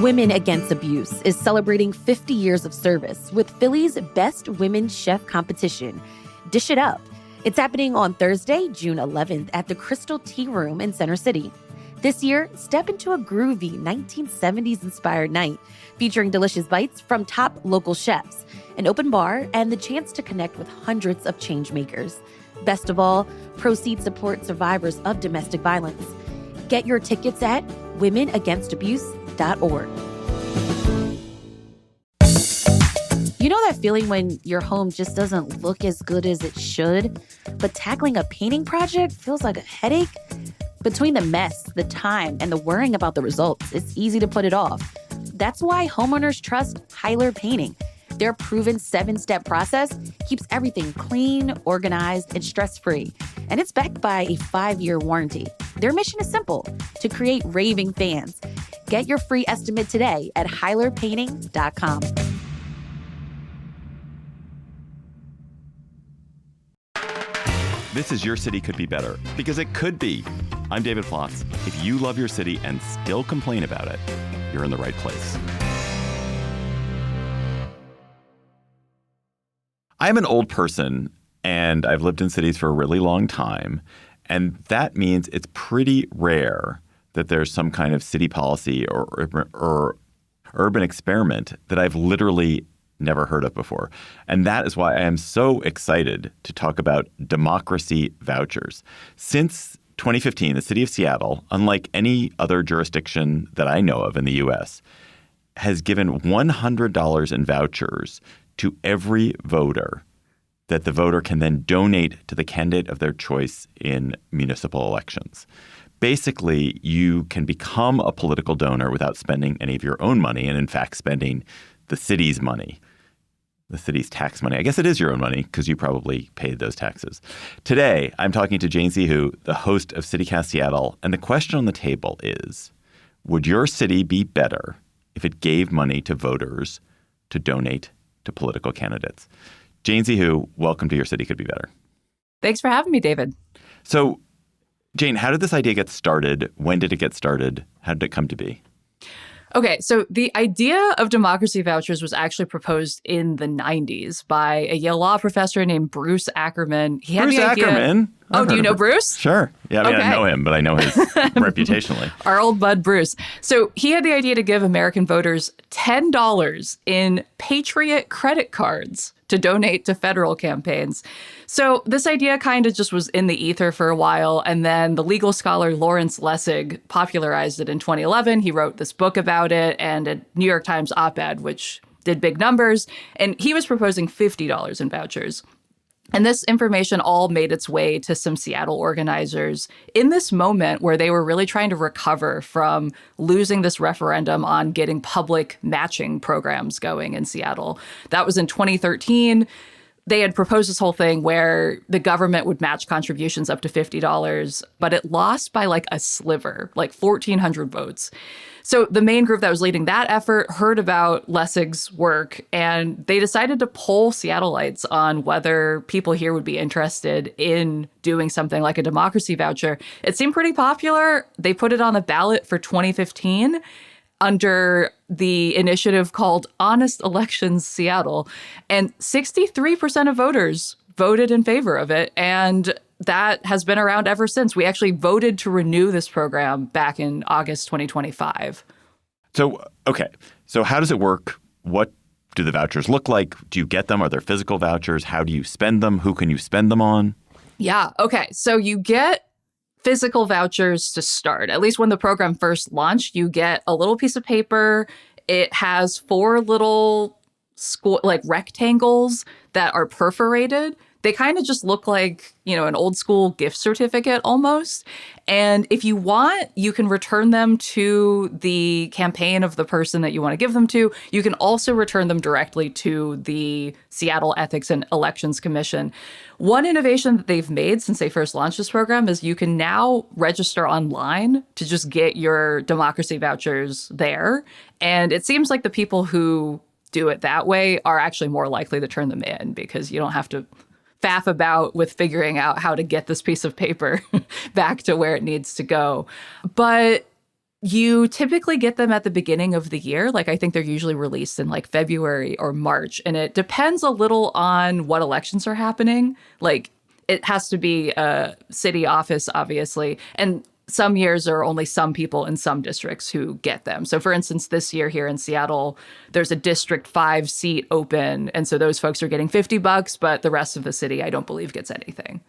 Women Against Abuse is celebrating 50 years of service with Philly's best women chef competition, Dish It Up. It's happening on Thursday, June 11th at the Crystal Tea Room in Center City. This year, step into a groovy 1970s-inspired night featuring delicious bites from top local chefs, an open bar, and the chance to connect with hundreds of changemakers. Best of all, proceeds support survivors of domestic violence. Get your tickets at womenagainst.abuse.org. You know that feeling when your home just doesn't look as good as it should, but tackling a painting project feels like a headache? Between the mess, the time, and the worrying about the results, it's easy to put it off. That's why homeowners trust Hyler Painting. Their proven 7-step process keeps everything clean, organized, and stress-free. And it's backed by a 5-year warranty. Their mission is simple: to create raving fans. Get your free estimate today at hylerpainting.com. This is Your City Could Be Better, because it could be. I'm David Plotz. If you love your city and still complain about it, you're in the right place. I'm an old person, and I've lived in cities for a really long time, and that means it's pretty rare that there's some kind of city policy or urban experiment that I've literally never heard of before. And that is why I am so excited to talk about democracy vouchers. Since 2015, the city of Seattle, unlike any other jurisdiction that I know of in the U.S., has given $100 in vouchers to every voter that the voter can then donate to the candidate of their choice in municipal elections. Basically, you can become a political donor without spending any of your own money and, in fact, spending the city's money, the city's tax money. I guess it is your own money because you probably paid those taxes. Today, I'm talking to Jane Zihu, the host of CityCast Seattle. And the question on the table is, would your city be better if it gave money to voters to donate to political candidates? Jane Zihu, welcome to Your City Could Be Better. Thanks for having me, David. So, Jane, how did this idea get started? When did it get started? How did it come to be? Okay, so the idea of democracy vouchers was actually proposed in the 90s by a Yale law professor named Bruce Ackerman. He had Bruce the idea... Ackerman? Oh, do you know Bruce? Sure. Yeah, I mean, I know him, but I know his reputationally. Our old bud, Bruce. So he had the idea to give American voters $10 in Patriot credit cards to donate to federal campaigns. So this idea kind of just was in the ether for a while. And then the legal scholar Lawrence Lessig popularized it in 2011. He wrote this book about it and a New York Times op-ed, which did big numbers. And he was proposing $50 in vouchers. And this information all made its way to some Seattle organizers in this moment where they were really trying to recover from losing this referendum on getting public matching programs going in Seattle. That was in 2013. They had proposed this whole thing where the government would match contributions up to $50, but it lost by like a sliver, like 1,400 votes. So the main group that was leading that effort heard about Lessig's work, and they decided to poll Seattleites on whether people here would be interested in doing something like a democracy voucher. It seemed pretty popular. They put it on the ballot for 2015 under the initiative called Honest Elections Seattle, and 63% of voters voted in favor of it, and that has been around ever since. We actually voted to renew this program back in August 2025. So, okay. So how does it work? What do the vouchers look like? Do you get them? Are there physical vouchers? How do you spend them? Who can you spend them on? Yeah. Okay. So you get physical vouchers to start. At least when the program first launched, you get a little piece of paper. It has 4 little rectangles that are perforated. They kind of just look like, an old school gift certificate almost. And if you want, you can return them to the campaign of the person that you want to give them to. You can also return them directly to the Seattle Ethics and Elections Commission. One innovation that they've made since they first launched this program is you can now register online to just get your democracy vouchers there. And it seems like the people who do it that way are actually more likely to turn them in because you don't have to faff about with figuring out how to get this piece of paper back to where it needs to go. But You typically get them at the beginning of the year. Like, I think they're usually released in like February or March. And it depends a little on what elections are happening. Like, it has to be a city office, obviously. And some years there are only some people in some districts who get them. So for instance, this year here in Seattle, there's a District 5 seat open. And so those folks are getting $50, but the rest of the city, I don't believe, gets anything.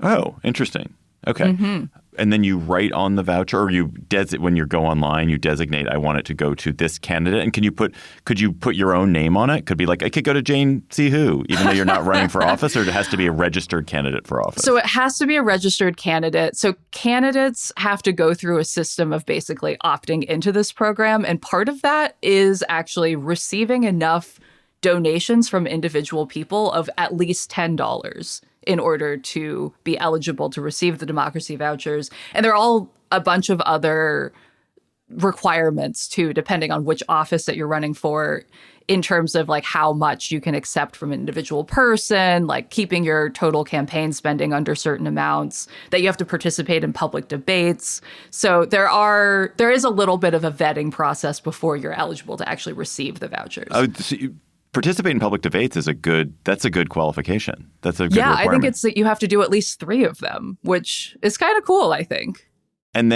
Oh, interesting. Okay. And then you write on the voucher, or when you go online, you designate, I want it to go to this candidate. And could you put your own name on it? Could be like, I could go to Jane C. Who, even though you're not running for office, or it has to be a registered candidate for office? So it has to be a registered candidate. So candidates have to go through a system of basically opting into this program. And part of that is actually receiving enough donations from individual people of at least $10 in order to be eligible to receive the democracy vouchers. And there are all a bunch of other requirements too, depending on which office that you're running for, in terms of like how much you can accept from an individual person, like keeping your total campaign spending under certain amounts, that you have to participate in public debates. So there is a little bit of a vetting process before you're eligible to actually receive the vouchers. Participate in public debates that's a good qualification. That's a good requirement. I think it's that you have to do at least 3 of them, which is kind of cool, I think. And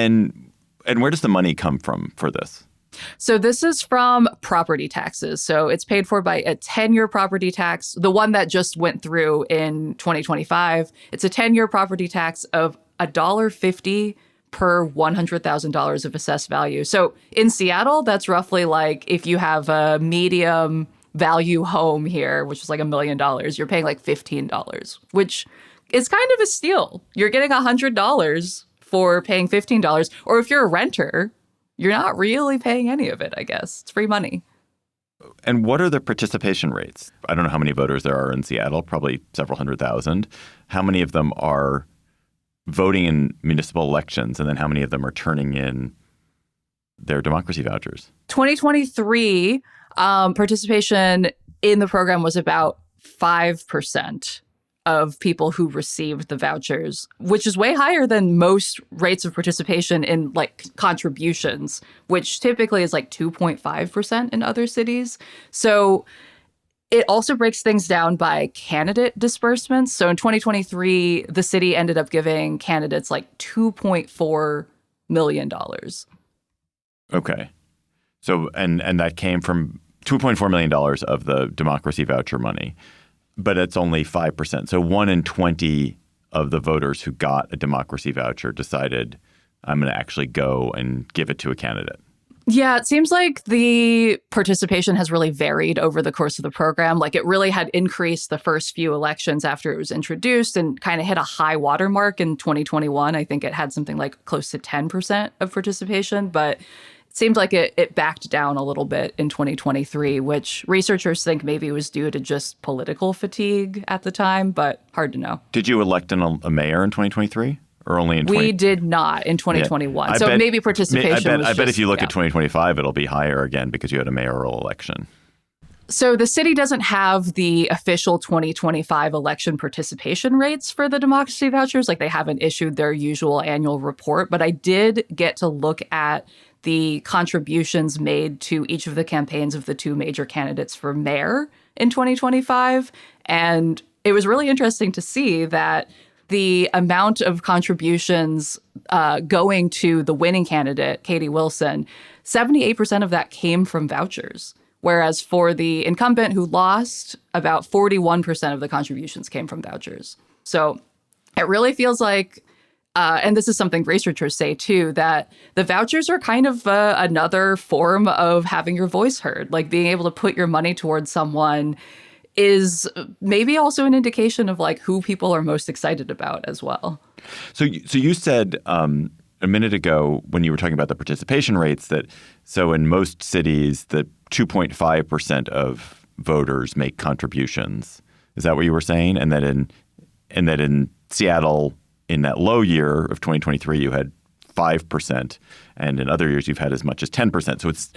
where does the money come from for this? So this is from property taxes. So it's paid for by a 10-year property tax, the one that just went through in 2025. It's a 10-year property tax of $1.50 per $100,000 of assessed value. So in Seattle, that's roughly like if you have a medium value home here, which is like $1 million, you're paying like $15, which is kind of a steal. You're getting $100 for paying $15. Or if you're a renter, you're not really paying any of it, I guess. It's free money. And what are the participation rates? I don't know how many voters there are in Seattle, probably several 100,000. How many of them are voting in municipal elections? And then how many of them are turning in their democracy vouchers? 2023, participation in the program was about 5% of people who received the vouchers, which is way higher than most rates of participation in like contributions, which typically is like 2.5% in other cities. So it also breaks things down by candidate disbursements. So in 2023, the city ended up giving candidates like $2.4 million. Okay. So, and that came from $2.4 million of the democracy voucher money, but it's only 5%. So 1 in 20 of the voters who got a democracy voucher decided, I'm going to actually go and give it to a candidate. Yeah, it seems like the participation has really varied over the course of the program. Like it really had increased the first few elections after it was introduced and kind of hit a high watermark in 2021. I think it had something like close to 10% of participation, but it seemed like it backed down a little bit in 2023, which researchers think maybe was due to just political fatigue at the time, but hard to know. Did you elect a mayor in 2023? Or only in We did not in 2021. Yeah. So maybe participation I bet if you look at 2025, it'll be higher again because you had a mayoral election. So the city doesn't have the official 2025 election participation rates for the democracy vouchers. Like they haven't issued their usual annual report. But I did get to look at the contributions made to each of the campaigns of the 2 major candidates for mayor in 2025. And it was really interesting to see that the amount of contributions going to the winning candidate, Katie Wilson, 78% of that came from vouchers. Whereas for the incumbent who lost, about 41% of the contributions came from vouchers. So it really feels like, and this is something researchers say too, that the vouchers are kind of another form of having your voice heard, like being able to put your money towards someone is maybe also an indication of like who people are most excited about as well. So you said a minute ago when you were talking about the participation rates that so in most cities that 2.5% of voters make contributions. Is that what you were saying? And that in Seattle in that low year of 2023 you had 5%, and in other years you've had as much as 10%. So it's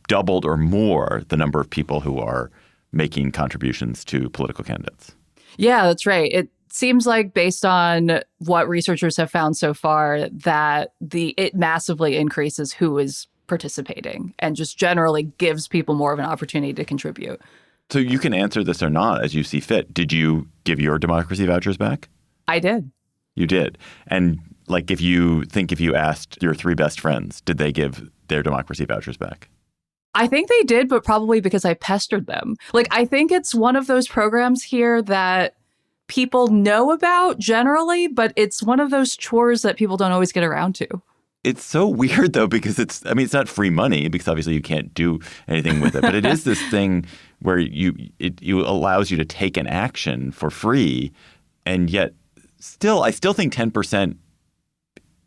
doubled or more the number of people who are making contributions to political candidates. Yeah, that's right. seems like, based on what researchers have found so far, that it massively increases who is participating and just generally gives people more of an opportunity to contribute. So you can answer this or not as you see fit. Did you give your democracy vouchers back? I did. You did. And like, if you asked your 3 best friends, did they give their democracy vouchers back? I think they did, but probably because I pestered them. Like, I think it's one of those programs here that people know about generally, but it's one of those chores that people don't always get around to. It's so weird, though, because it's not free money, because obviously you can't do anything with it. But it is this thing where it allows you to take an action for free. And yet I still think 10%,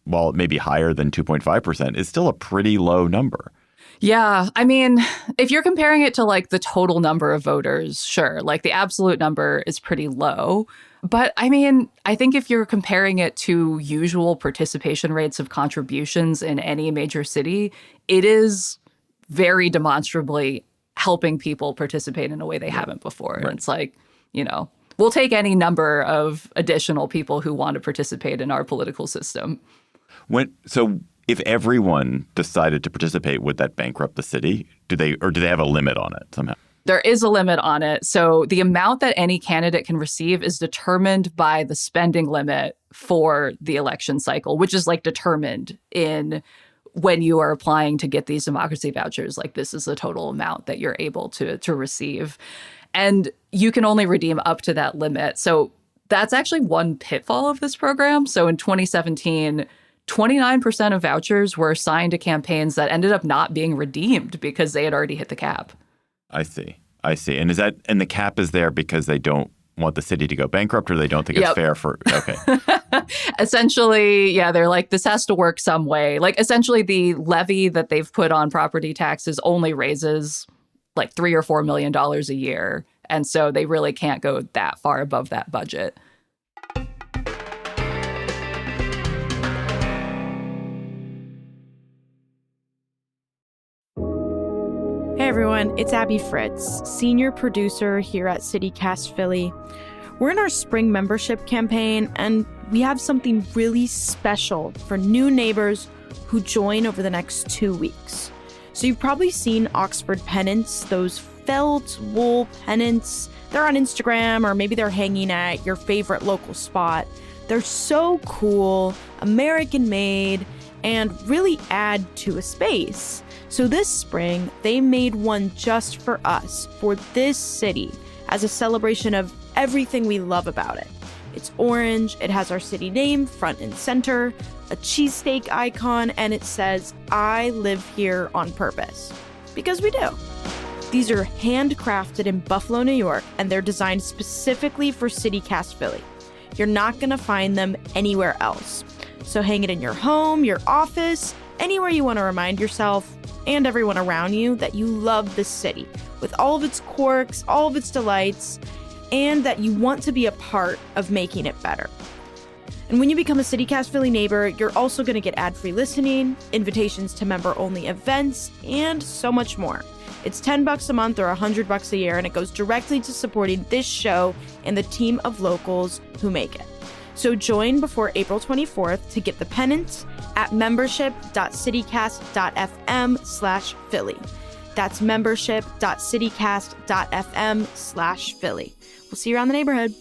while it may be higher than 2.5%, is still a pretty low number. Yeah. I mean, if you're comparing it to like the total number of voters, sure, like the absolute number is pretty low. But I mean, I think if you're comparing it to usual participation rates of contributions in any major city, it is very demonstrably helping people participate in a way they haven't before. Right. And it's like, we'll take any number of additional people who want to participate in our political system. If everyone decided to participate, would that bankrupt the city? Do they have a limit on it somehow? There is a limit on it. So the amount that any candidate can receive is determined by the spending limit for the election cycle, which is like determined in when you are applying to get these democracy vouchers. Like, this is the total amount that you're able to receive. And you can only redeem up to that limit. So that's actually one pitfall of this program. So in 2017, 29% of vouchers were assigned to campaigns that ended up not being redeemed because they had already hit the cap. I see. And the cap is there because they don't want the city to go bankrupt, or they don't think it's fair for, okay. Essentially, yeah, they're like, this has to work some way. Like, essentially the levy that they've put on property taxes only raises like $3 or $4 million a year. And so they really can't go that far above that budget. Hey everyone, it's Abby Fritz, senior producer here at CityCast Philly. We're in our spring membership campaign, and we have something really special for new neighbors who join over the next 2 weeks. So you've probably seen Oxford pennants, those felt wool pennants. They're on Instagram, or maybe they're hanging at your favorite local spot. They're so cool, American-made, and really add to a space. So this spring, they made one just for us, for this city, as a celebration of everything we love about it. It's orange, it has our city name front and center, a cheesesteak icon, and it says, "I live here on purpose." Because we do. These are handcrafted in Buffalo, New York, and they're designed specifically for CityCast Philly. You're not gonna find them anywhere else. So hang it in your home, your office, anywhere you want to remind yourself and everyone around you that you love this city with all of its quirks, all of its delights, and that you want to be a part of making it better. And when you become a CityCast Philly neighbor, you're also going to get ad-free listening, invitations to member-only events, and so much more. It's $10 a month or $100 a year, and it goes directly to supporting this show and the team of locals who make it. So join before April 24th to get the pennant at membership.citycast.fm/Philly. That's membership.citycast.fm/Philly. We'll see you around the neighborhood.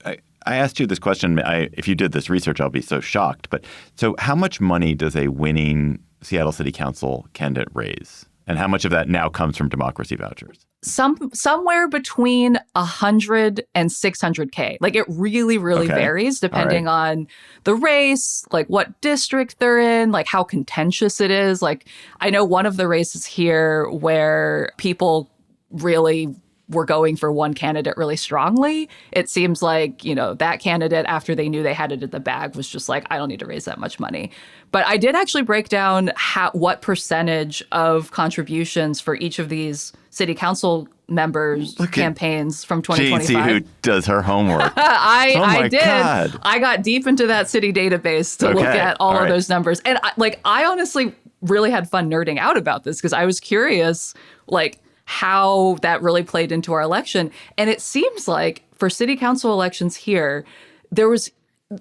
I asked you this question. If you did this research, I'll be so shocked. But so how much money does a winning Seattle City Council candidate raise? And how much of that now comes from democracy vouchers? Somewhere between 100 and 600K. Like, it really varies depending on the race, like what district they're in, like how contentious it is. Like, I know one of the races here where people really were going for one candidate really strongly. It seems like, that candidate, after they knew they had it in the bag, was just like, I don't need to raise that much money. But I did actually break down what percentage of contributions for each of these city council members' campaigns from 2025. JC, who does her homework. I did. God. I got deep into that city database to look at all of those numbers. And I honestly really had fun nerding out about this because I was curious, like, how that really played into our election. And it seems like for city council elections here, there was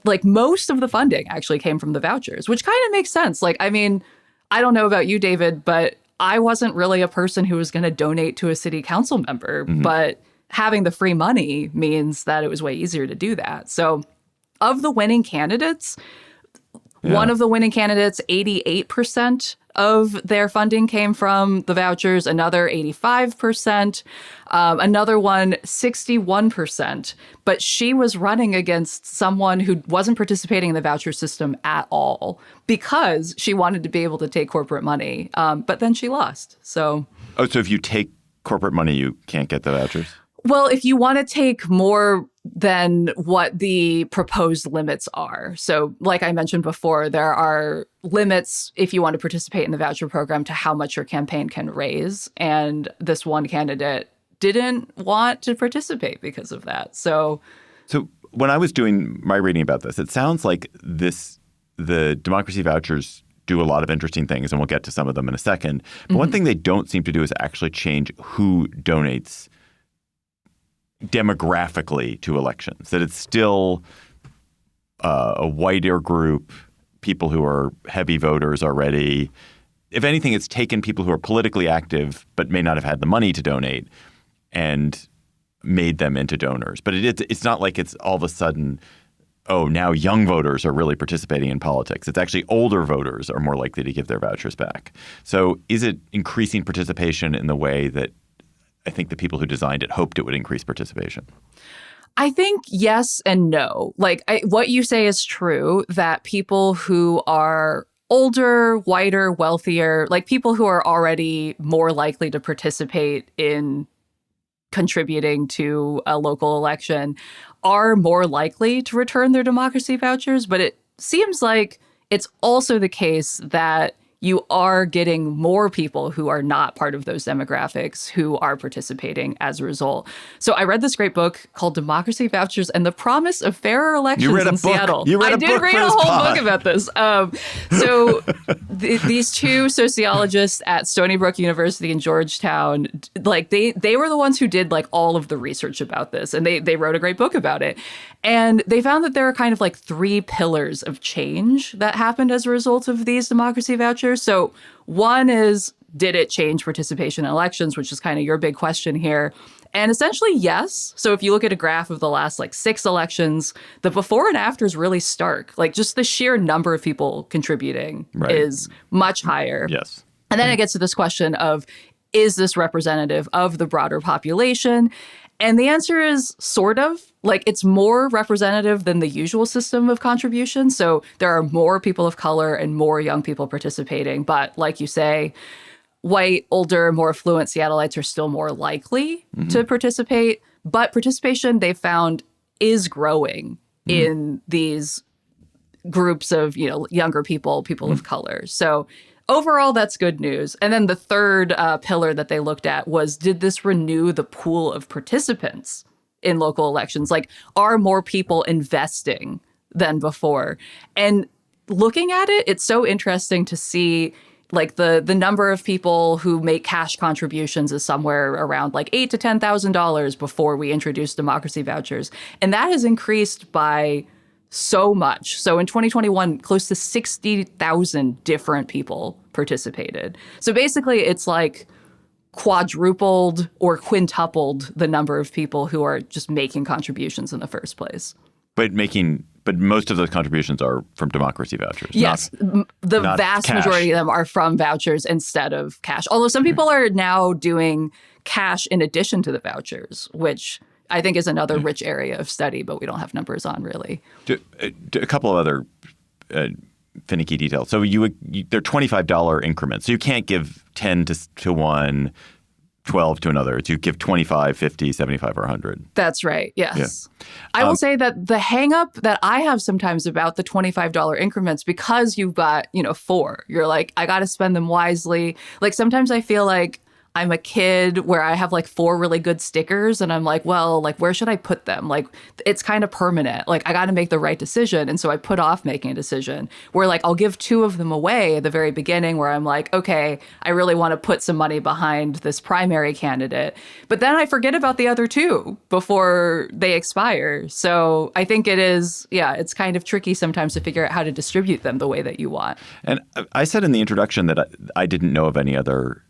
like most of the funding actually came from the vouchers, which kind of makes sense. Like, I mean, I don't know about you, David, but I wasn't really a person who was going to donate to a city council member, but having the free money means that it was way easier to do that. So of the winning candidates, one of the winning candidates, 88% of their funding came from the vouchers, another 85%, another one 61%. But she was running against someone who wasn't participating in the voucher system at all because she wanted to be able to take corporate money. But then she lost. So if you take corporate money, you can't get the vouchers? Well, if you want to take more than what the proposed limits are. So like I mentioned before, there are limits if you want to participate in the voucher program to how much your campaign can raise. And this one candidate didn't want to participate because of that. So when I was doing my reading about this, it sounds like the democracy vouchers do a lot of interesting things, and we'll get to some of them in a second. But one thing they don't seem to do is actually change who donates demographically to elections, that it's still a whiter group, people who are heavy voters already. If anything, it's taken people who are politically active but may not have had the money to donate and made them into donors. But it's not like it's all of a sudden, oh, now young voters are really participating in politics. It's actually older voters are more likely to give their vouchers back. So is it increasing participation in the way that I think the people who designed it hoped it would increase participation? I think yes and no. Like what you say is true, that people who are older, whiter, wealthier, like people who are already more likely to participate in contributing to a local election are more likely to return their democracy vouchers. But it seems like it's also the case that you are getting more people who are not part of those demographics who are participating as a result. So I read this great book called Democracy Vouchers and the Promise of Fairer Elections in Seattle. I did read a whole book about this. So these two sociologists at Stony Brook University in Georgetown, like they were the ones who did like all of the research about this, and they wrote a great book about it. And they found that there are kind of like three pillars of change that happened as a result of these democracy vouchers. So one is, did it change participation in elections, which is kind of your big question here. And essentially, yes. So if you look at a graph of the last like 6 elections, the before and after is really stark. Like just the sheer number of people contributing is much higher. Yes. And then it gets to this question of, is this representative of the broader population? And the answer is sort of. Like, it's more representative than the usual system of contribution. So there are more people of color and more young people participating. But like you say, white, older, more affluent Seattleites are still more likely to participate. But participation, they found, is growing in these groups of, younger people, people of color. So overall, that's good news. And then the third pillar that they looked at was, did this renew the pool of participants in local elections? Like, are more people investing than before? And looking at it, it's so interesting to see like the number of people who make cash contributions is somewhere around like $8,000 to $10,000 before we introduced democracy vouchers. And that has increased by so much. So in 2021, close to 60,000 different people participated. So basically, it's like quadrupled or quintupled the number of people who are just making contributions in the first place. But most of those contributions are from democracy vouchers. Yes, the vast cash. majority of them are from vouchers instead of cash. Although some people are now doing cash in addition to the vouchers, which I think is another rich area of study, but we don't have numbers on really. A couple of other finicky details. So they're $25 increments. So you can't give 10 to one, 12 to another. You give 25, 50, 75, or 100. That's right. Yes. Yeah. I will say that the hang up that I have sometimes about the $25 increments, because you've got, 4, you're like, I got to spend them wisely. Like sometimes I feel like I'm a kid where I have like 4 really good stickers and I'm like, well, like, where should I put them? Like, it's kind of permanent. Like, I got to make the right decision. And so I put off making a decision where like I'll give 2 of them away at the very beginning where I'm like, okay, I really want to put some money behind this primary candidate. But then I forget about the other 2 before they expire. So I think it is, yeah, it's kind of tricky sometimes to figure out how to distribute them the way that you want. And I said in the introduction that I didn't know of any other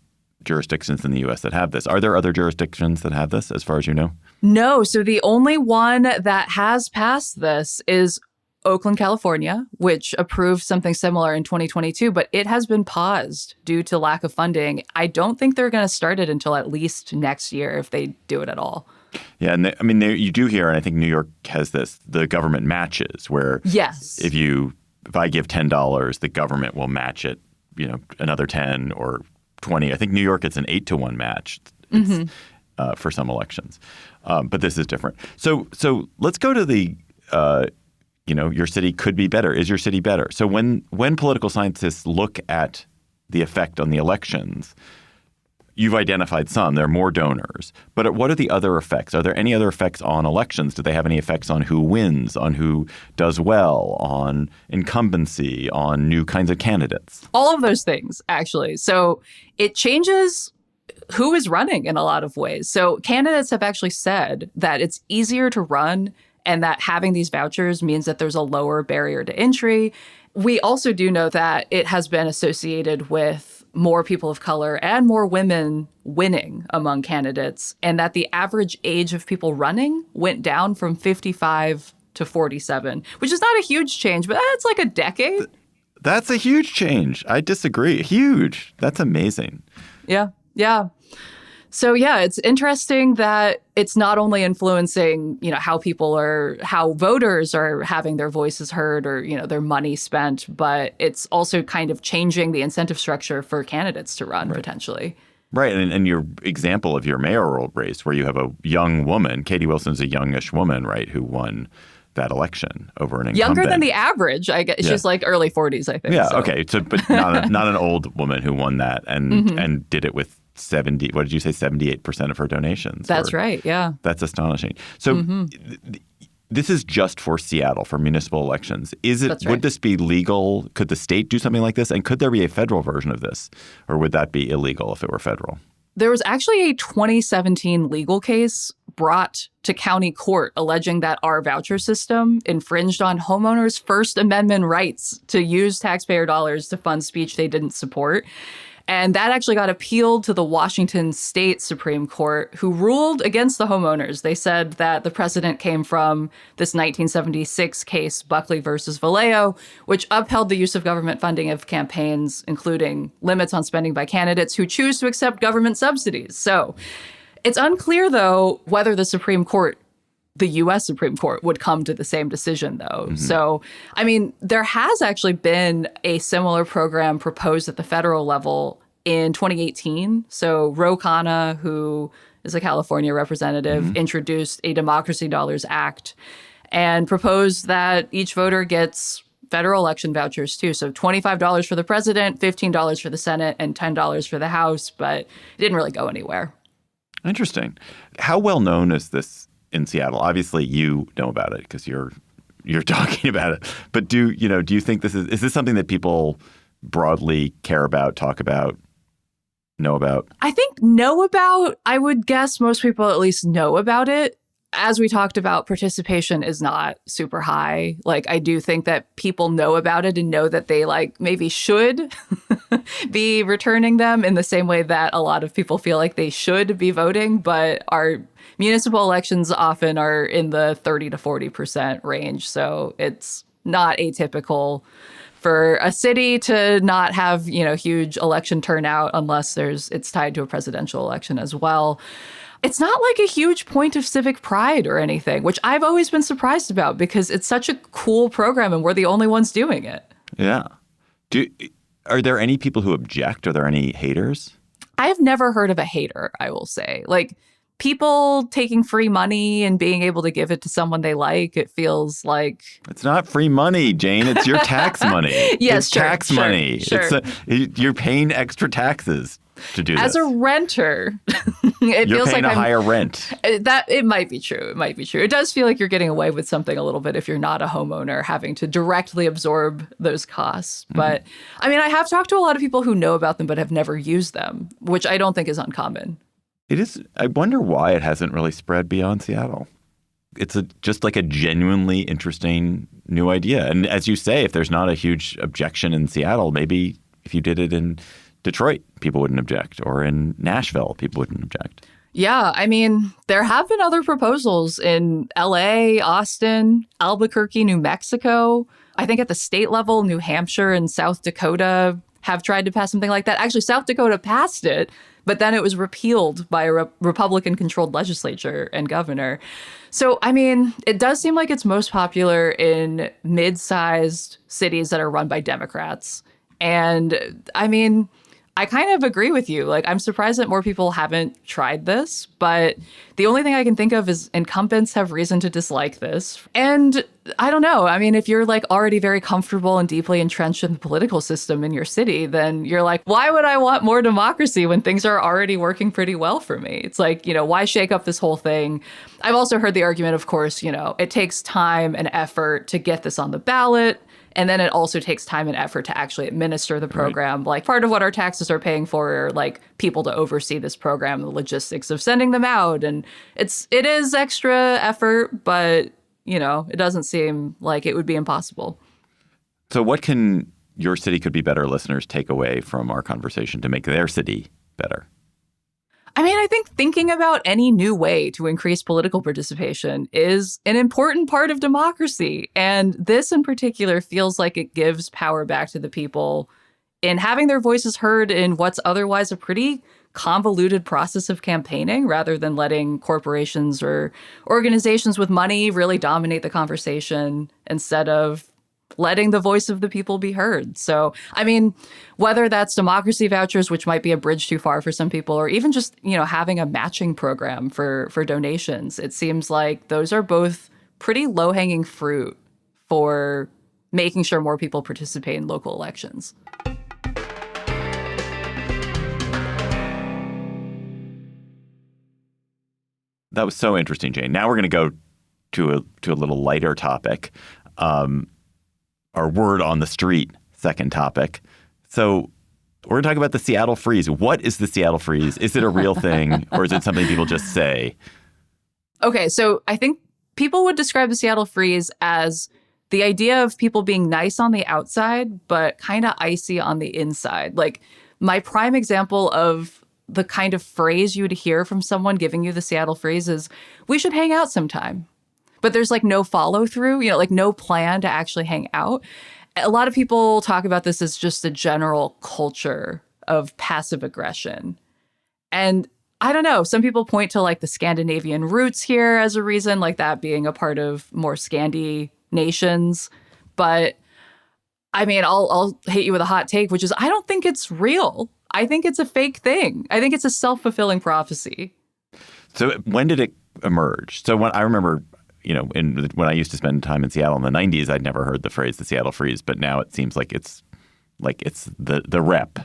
jurisdictions in the U.S. that have this. Are there other jurisdictions that have this, as far as you know? No. So the only one that has passed this is Oakland, California, which approved something similar in 2022, but it has been paused due to lack of funding. I don't think they're going to start it until at least next year, if they do it at all. Yeah. And you do hear, and I think New York has this, the government matches where yes, if I give $10, the government will match it, another 10 or 20. I think New York, it's an 8-to-1 match for some elections. But this is different. So let's go to the, your city could be better. Is your city better? So when political scientists look at the effect on the elections, you've identified some. There are more donors. But what are the other effects? Are there any other effects on elections? Do they have any effects on who wins, on who does well, on incumbency, on new kinds of candidates? All of those things, actually. So it changes who is running in a lot of ways. So candidates have actually said that it's easier to run and that having these vouchers means that there's a lower barrier to entry. We also do know that it has been associated with more people of color and more women winning among candidates, and that the average age of people running went down from 55 to 47, which is not a huge change, but that's like a decade. That's a huge change. I disagree. Huge. That's amazing. Yeah. Yeah. So, yeah, it's interesting that it's not only influencing, how voters are having their voices heard or, their money spent, but it's also kind of changing the incentive structure for candidates to run potentially. Right. And your example of your mayoral race where you have a young woman, Katie Wilson's a youngish woman, right, who won that election over an incumbent. Younger than the average, I guess. Yeah. She's like early 40s, I think. Yeah. So. Okay. So, but not an old woman who won that and did it with 78% of her donations. That's right. Yeah. That's astonishing. So this is just for Seattle, for municipal elections. Is it? That's right. Would this be legal? Could the state do something like this? And could there be a federal version of this? Or would that be illegal if it were federal? There was actually a 2017 legal case brought to county court alleging that our voucher system infringed on homeowners' First Amendment rights to use taxpayer dollars to fund speech they didn't support. And that actually got appealed to the Washington State Supreme Court, who ruled against the homeowners. They said that the precedent came from this 1976 case, Buckley versus Vallejo, which upheld the use of government funding of campaigns, including limits on spending by candidates who choose to accept government subsidies. So it's unclear, though, whether the U.S. Supreme Court would come to the same decision, though. Mm-hmm. So, I mean, there has actually been a similar program proposed at the federal level in 2018. So Ro Khanna, who is a California representative, introduced a Democracy Dollars Act and proposed that each voter gets federal election vouchers, too. So $25 for the president, $15 for the Senate, and $10 for the House. But it didn't really go anywhere. Interesting. How well known is this in Seattle? Obviously, you know about it because you're talking about it. But do you think this is this something that people broadly care about, talk about, know about? I think know about. I would guess most people at least know about it. As we talked about, participation is not super high. Like, I do think that people know about it and know that they maybe should be returning them in the same way that a lot of people feel like they should be voting, but our municipal elections often are in the 30 to 40% range. So it's not atypical for a city to not have, huge election turnout unless it's tied to a presidential election as well. It's not like a huge point of civic pride or anything, which I've always been surprised about because it's such a cool program and we're the only ones doing it. Yeah. Are there any people who object? Are there any haters? I have never heard of a hater, I will say. people taking free money and being able to give it to someone they like. It feels like It's not free money, Jane. It's your tax money. Yes, it's sure, tax sure, money. sure. You're paying extra taxes to do as this. a renter, You're feels paying like a higher rent. That it might be true. It might be true. It does feel like you're getting away with something a little bit if you're not a homeowner having to directly absorb those costs. But I mean, I have talked to a lot of people who know about them but have never used them, which I don't think is uncommon. It is. I wonder why it hasn't really spread beyond Seattle. It's just like a genuinely interesting new idea. And as you say, if there's not a huge objection in Seattle, maybe if you did it in Detroit, people wouldn't object, or in Nashville, people wouldn't object. Yeah, I mean, there have been other proposals in LA, Austin, Albuquerque, New Mexico. I think at the state level, New Hampshire and South Dakota have tried to pass something like that. Actually, South Dakota passed it, but then it was repealed by a Republican-controlled legislature and governor. So, I mean, it does seem like it's most popular in mid-sized cities that are run by Democrats. And, I mean, I kind of agree with you. Like, I'm surprised that more people haven't tried this, but the only thing I can think of is incumbents have reason to dislike this. And I don't know. I mean, if you're like already very comfortable and deeply entrenched in the political system in your city, then you're like, why would I want more democracy when things are already working pretty well for me? It's like, why shake up this whole thing? I've also heard the argument, of course, it takes time and effort to get this on the ballot. And then it also takes time and effort to actually administer the program. Right. Like part of what our taxes are paying for are like people to oversee this program, the logistics of sending them out. And it is extra effort, but, it doesn't seem like it would be impossible. So what can your city could be better listeners take away from our conversation to make their city better? I mean, I think thinking about any new way to increase political participation is an important part of democracy. And this in particular feels like it gives power back to the people in having their voices heard in what's otherwise a pretty convoluted process of campaigning, rather than letting corporations or organizations with money really dominate the conversation instead of letting the voice of the people be heard. So, I mean, whether that's democracy vouchers, which might be a bridge too far for some people, or even just, having a matching program for donations, it seems like those are both pretty low-hanging fruit for making sure more people participate in local elections. That was so interesting, Jane. Now we're going to go to a little lighter topic. Our word on the street, second topic. So we're going to talk about the Seattle Freeze. What is the Seattle Freeze? Is it a real thing, or is it something people just say? Okay, so I think people would describe the Seattle Freeze as the idea of people being nice on the outside, but kind of icy on the inside. Like, my prime example of the kind of phrase you would hear from someone giving you the Seattle Freeze is, we should hang out sometime. But there's like no follow through, like no plan to actually hang out. A lot of people talk about this as just a general culture of passive aggression. And I don't know, some people point to like the Scandinavian roots here as a reason, like that being a part of more Scandi nations. But I mean, I'll hit you with a hot take, which is I don't think it's real. I think it's a fake thing. I think it's a self-fulfilling prophecy. So when did it emerge? So when I remember, when I used to spend time in Seattle in the 90s, I'd never heard the phrase the Seattle Freeze, but now it seems like it's the rep.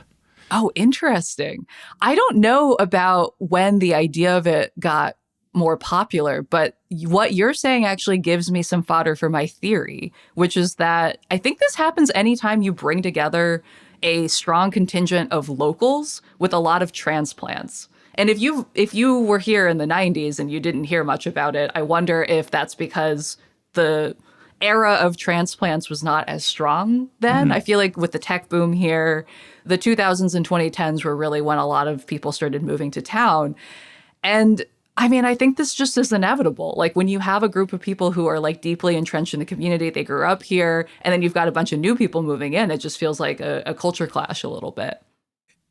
Oh, interesting. I don't know about when the idea of it got more popular, but what you're saying actually gives me some fodder for my theory, which is that I think this happens anytime you bring together a strong contingent of locals with a lot of transplants. And if you were here in the 90s and you didn't hear much about it, I wonder if that's because the era of transplants was not as strong then. Mm-hmm. I feel like with the tech boom here, the 2000s and 2010s were really when a lot of people started moving to town. And I mean, I think this just is inevitable. Like when you have a group of people who are like deeply entrenched in the community, they grew up here, and then you've got a bunch of new people moving in, it just feels like a culture clash a little bit.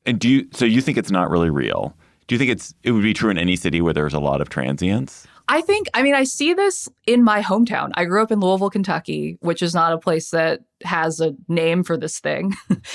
And so you think it's not really real? Do you think it would be true in any city where there's a lot of transients? I see this in my hometown. I grew up in Louisville, Kentucky, which is not a place that has a name for this thing.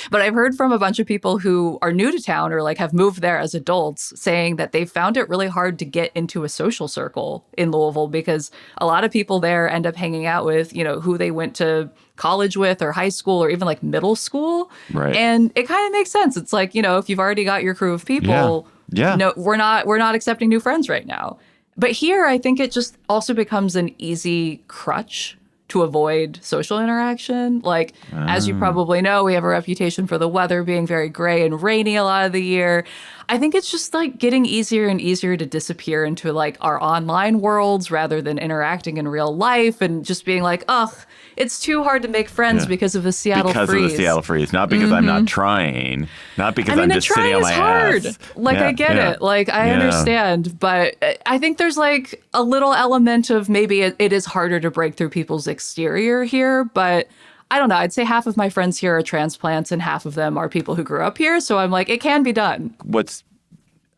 But I've heard from a bunch of people who are new to town or like have moved there as adults saying that they found it really hard to get into a social circle in Louisville because a lot of people there end up hanging out with, who they went to college with or high school or even like middle school. Right. And it kind of makes sense. It's like, if you've already got your crew of people, no, we're not accepting new friends right now. But here, I think it just also becomes an easy crutch to avoid social interaction. Like, as you probably know, we have a reputation for the weather being very gray and rainy a lot of the year. I think it's just like getting easier and easier to disappear into like our online worlds rather than interacting in real life and just being like, ugh, it's too hard to make friends because of the Seattle freeze. Because of the Seattle freeze, not because I'm not trying, not because I'm just sitting on my hard. ass. Like, I get it. Like, I understand. But I think there's like a little element of maybe it is harder to break through people's exterior here. But I don't know. I'd say half of my friends here are transplants and half of them are people who grew up here. So I'm like, it can be done. What's,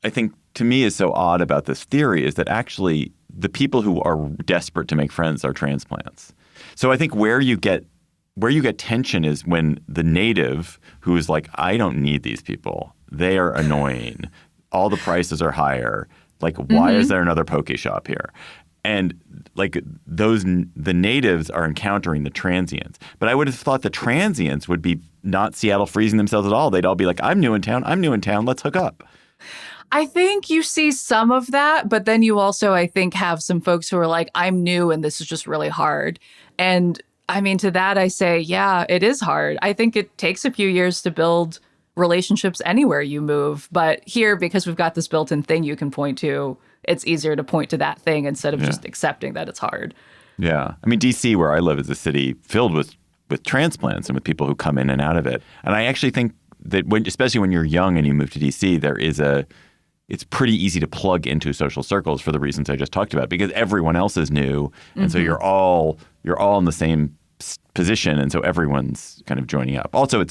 I think, to me is so odd about this theory is that actually the people who are desperate to make friends are transplants. So I think where you get tension is when the native who is like, I don't need these people. They are annoying. All the prices are higher. Like, why is there another poke shop here? And like the natives are encountering the transients. But I would have thought the transients would be not Seattle freezing themselves at all. They'd all be like, I'm new in town. Let's hook up. I think you see some of that, but then you also, I think, have some folks who are like, I'm new and this is just really hard. And I mean, to that, I say, yeah, it is hard. I think it takes a few years to build relationships anywhere you move. But here, because we've got this built-in thing you can point to, it's easier to point to that thing instead of just accepting that it's hard. Yeah. I mean, D.C., where I live, is a city filled with transplants and with people who come in and out of it. And I actually think that especially when you're young and you move to D.C., it's pretty easy to plug into social circles for the reasons I just talked about, because everyone else is new. And so you're all in the same position. And so everyone's kind of joining up. Also,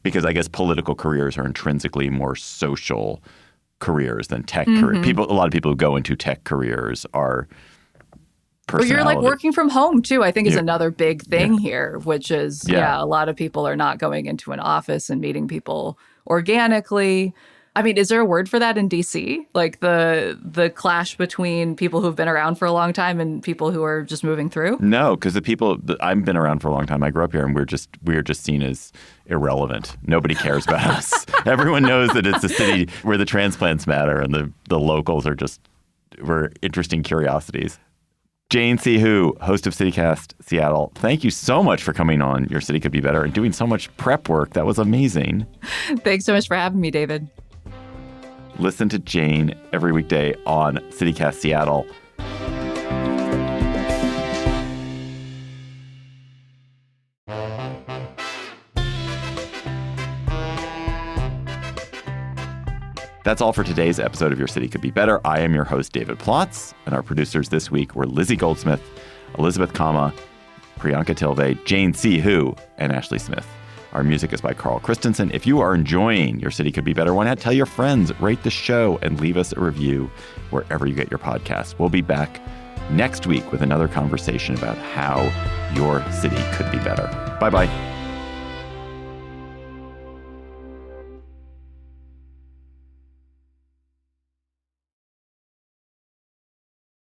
because I guess political careers are intrinsically more social careers than tech careers. A lot of people who go into tech careers are personality. Or you're like working from home too, I think is another big thing here, which is, a lot of people are not going into an office and meeting people organically. I mean, is there a word for that in DC? Like the clash between people who've been around for a long time and people who are just moving through? No, because the people I've been around for a long time. I grew up here, and we're just seen as irrelevant. Nobody cares about us. Everyone knows that it's a city where the transplants matter, and the locals we're interesting curiosities. Jane C. Hu, host of CityCast Seattle, thank you so much for coming on Your City Could Be Better and doing so much prep work. That was amazing. Thanks so much for having me, David. Listen to Jane every weekday on CityCast Seattle. That's all for today's episode of Your City Could Be Better. I am your host, David Plotz, and our producers this week were Lizzie Goldsmith, Elizabeth Kama, Priyanka Tilve, Jane C. Hu, and Ashley Smith. Our music is by Carl Christensen. If you are enjoying Your City Could Be Better, why not tell your friends, rate the show, and leave us a review wherever you get your podcasts. We'll be back next week with another conversation about how your city could be better. Bye-bye.